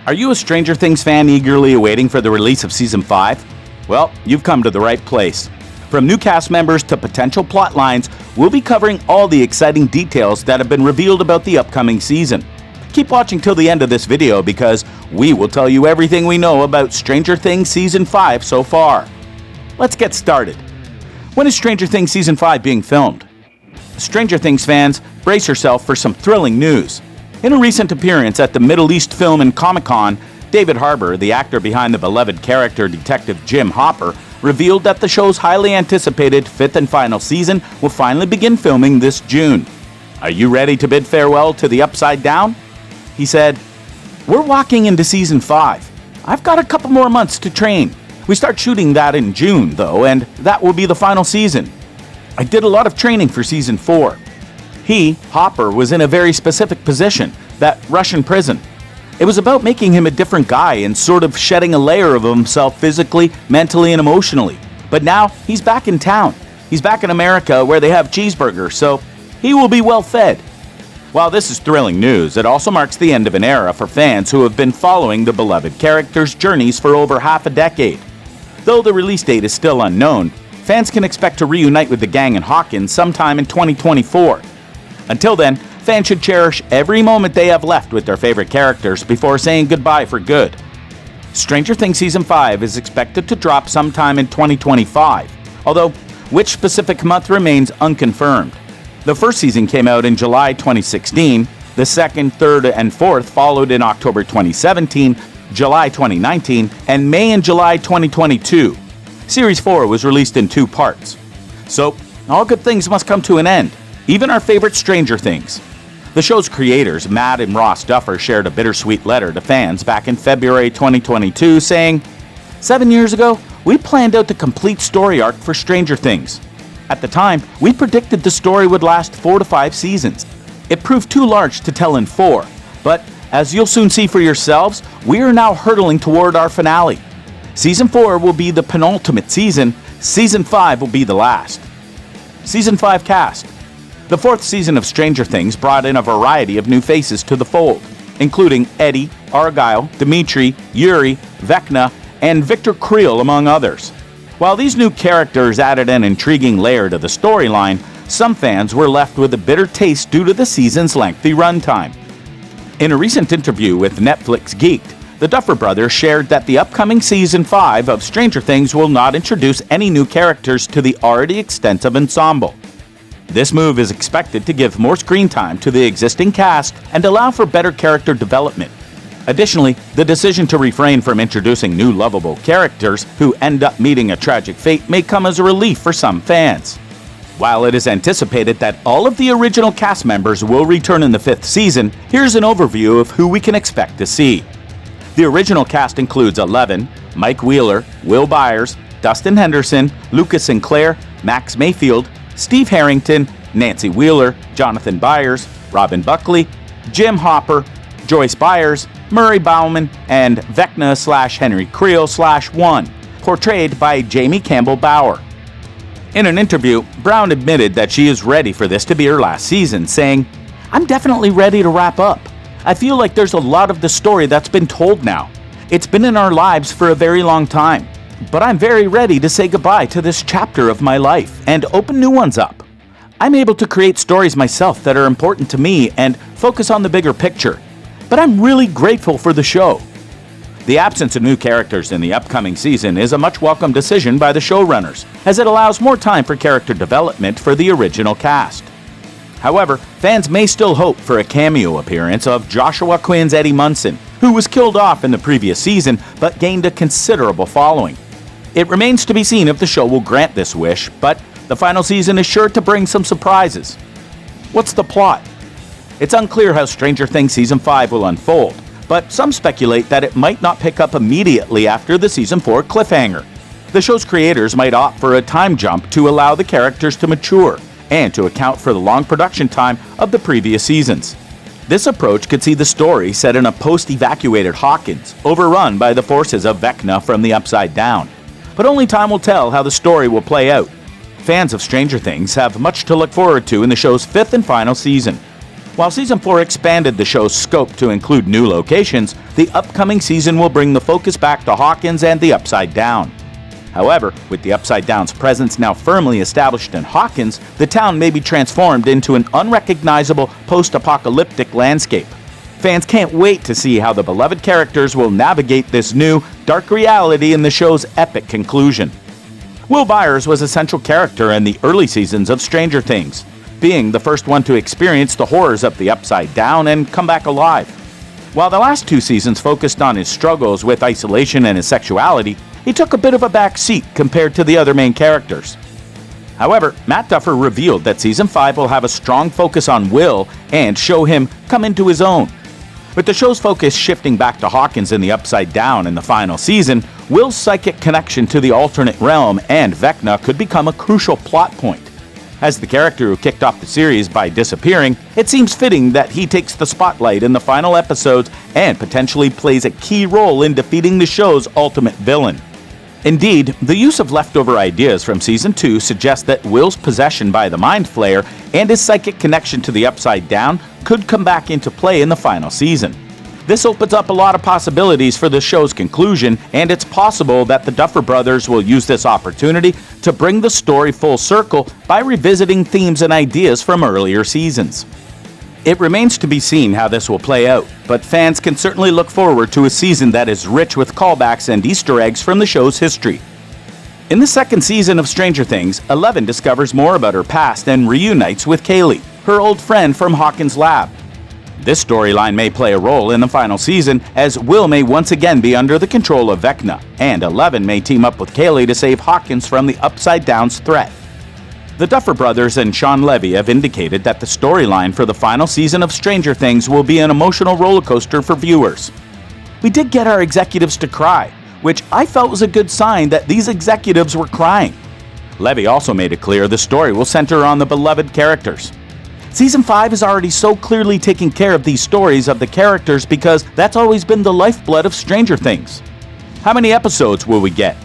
Are you a Stranger Things fan eagerly awaiting for the release of Season 5? Well, you've come to the right place. From new cast members to potential plot lines, we'll be covering all the exciting details that have been revealed about the upcoming season. Keep watching till the end of this video because we will tell you everything we know about Stranger Things Season 5 so far. Let's get started. When is Stranger Things Season 5 being filmed? Stranger Things fans, brace yourself for some thrilling news. In a recent appearance at the Middle East Film and Comic-Con, David Harbour, the actor behind the beloved character Detective Jim Hopper, revealed that the show's highly anticipated fifth and final season will finally begin filming this June. Are you ready to bid farewell to the Upside Down? He said, "We're walking into Season 5. I've got a couple more months to train. We start shooting that in June, though, and that will be the final season. I did a lot of training for Season 4. He, Hopper, was in a very specific position, that Russian prison. It was about making him a different guy and sort of shedding a layer of himself physically, mentally, and emotionally. But now, he's back in town. He's back in America where they have cheeseburgers, so he will be well fed." While this is thrilling news, it also marks the end of an era for fans who have been following the beloved characters' journeys for over half a decade. Though the release date is still unknown, fans can expect to reunite with the gang in Hawkins sometime in 2024. Until then, fans should cherish every moment they have left with their favorite characters before saying goodbye for good. Stranger Things Season 5 is expected to drop sometime in 2025, although which specific month remains unconfirmed. The first season came out in July 2016, the second, third, and fourth followed in October 2017, July 2019, and May and July 2022. Series 4 was released in 2 parts. So, all good things must come to an end. Even our favorite Stranger Things. The show's creators, Matt and Ross Duffer, shared a bittersweet letter to fans back in February 2022 saying, "7 years ago, we planned out the complete story arc for Stranger Things. At the time, we predicted the story would last 4 to 5 seasons. It proved too large to tell in 4, but as you'll soon see for yourselves, we are now hurtling toward our finale. Season 4 will be the penultimate season, Season 5 will be the last." Season 5 cast. The 4th season of Stranger Things brought in a variety of new faces to the fold, including Eddie, Argyle, Dimitri, Yuri, Vecna, and Victor Creel, among others. While these new characters added an intriguing layer to the storyline, some fans were left with a bitter taste due to the season's lengthy runtime. In a recent interview with Netflix Geeked, the Duffer Brothers shared that the upcoming Season 5 of Stranger Things will not introduce any new characters to the already extensive ensemble. This move is expected to give more screen time to the existing cast and allow for better character development. Additionally, the decision to refrain from introducing new lovable characters who end up meeting a tragic fate may come as a relief for some fans. While it is anticipated that all of the original cast members will return in the 5th season, here's an overview of who we can expect to see. The original cast includes Eleven, Mike Wheeler, Will Byers, Dustin Henderson, Lucas Sinclair, Max Mayfield, Steve Harrington, Nancy Wheeler, Jonathan Byers, Robin Buckley, Jim Hopper, Joyce Byers, Murray Bauman, and Vecna/Henry Creel/1, portrayed by Jamie Campbell Bower. In an interview, Brown admitted that she is ready for this to be her last season, saying, "I'm definitely ready to wrap up. I feel like there's a lot of the story that's been told now. It's been in our lives for a very long time. But I'm very ready to say goodbye to this chapter of my life and open new ones up. I'm able to create stories myself that are important to me and focus on the bigger picture. But I'm really grateful for the show." The absence of new characters in the upcoming season is a much welcome decision by the showrunners, as it allows more time for character development for the original cast. However, fans may still hope for a cameo appearance of Joshua Quinn's Eddie Munson, who was killed off in the previous season but gained a considerable following. It remains to be seen if the show will grant this wish, but the final season is sure to bring some surprises. What's the plot? It's unclear how Stranger Things Season 5 will unfold, but some speculate that it might not pick up immediately after the Season 4 cliffhanger. The show's creators might opt for a time jump to allow the characters to mature, and to account for the long production time of the previous seasons. This approach could see the story set in a post-evacuated Hawkins, overrun by the forces of Vecna from the Upside Down. But only time will tell how the story will play out. Fans of Stranger Things have much to look forward to in the show's 5th and final season. While Season 4 expanded the show's scope to include new locations, the upcoming season will bring the focus back to Hawkins and the Upside Down. However, with the Upside Down's presence now firmly established in Hawkins, the town may be transformed into an unrecognizable post-apocalyptic landscape. Fans can't wait to see how the beloved characters will navigate this new, dark reality in the show's epic conclusion. Will Byers was a central character in the early seasons of Stranger Things, being the first one to experience the horrors of the Upside Down and come back alive. While the last 2 seasons focused on his struggles with isolation and his sexuality, he took a bit of a back seat compared to the other main characters. However, Matt Duffer revealed that Season 5 will have a strong focus on Will and show him come into his own. With the show's focus shifting back to Hawkins in the Upside Down in the final season, Will's psychic connection to the alternate realm and Vecna could become a crucial plot point. As the character who kicked off the series by disappearing, it seems fitting that he takes the spotlight in the final episodes and potentially plays a key role in defeating the show's ultimate villain. Indeed, the use of leftover ideas from Season 2 suggests that Will's possession by the Mind Flayer and his psychic connection to the Upside Down could come back into play in the final season. This opens up a lot of possibilities for the show's conclusion, and it's possible that the Duffer Brothers will use this opportunity to bring the story full circle by revisiting themes and ideas from earlier seasons. It remains to be seen how this will play out, but fans can certainly look forward to a season that is rich with callbacks and Easter eggs from the show's history. In the second season of Stranger Things, Eleven discovers more about her past and reunites with Kaylee, her old friend from Hawkins' lab. This storyline may play a role in the final season, as Will may once again be under the control of Vecna, and Eleven may team up with Kaylee to save Hawkins from the Upside Down's threat. The Duffer Brothers and Sean Levy have indicated that the storyline for the final season of Stranger Things will be an emotional roller coaster for viewers. We did get our executives to cry, which I felt was a good sign that these executives were crying. Levy also made it clear the story will center on the beloved characters. Season 5 is already so clearly taking care of these stories of the characters because that's always been the lifeblood of Stranger Things. How many episodes will we get?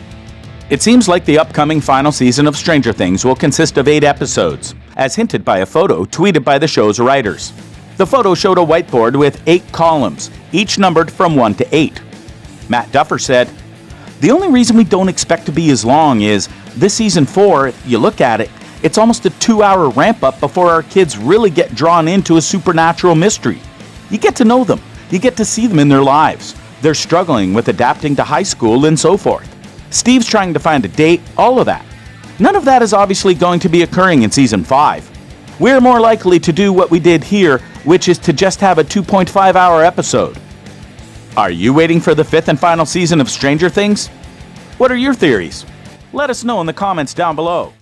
It seems like the upcoming final season of Stranger Things will consist of 8 episodes, as hinted by a photo tweeted by the show's writers. The photo showed a whiteboard with 8 columns, each numbered from 1 to 8. Matt Duffer said, "The only reason we don't expect to be as long is, this season 4, if you look at it, it's almost a 2-hour ramp-up before our kids really get drawn into a supernatural mystery. You get to know them. You get to see them in their lives. They're struggling with adapting to high school and so forth. Steve's trying to find a date, all of that. None of that is obviously going to be occurring in Season 5. We're more likely to do what we did here, which is to just have a 2.5-hour episode." Are you waiting for the 5th and final season of Stranger Things? What are your theories? Let us know in the comments down below.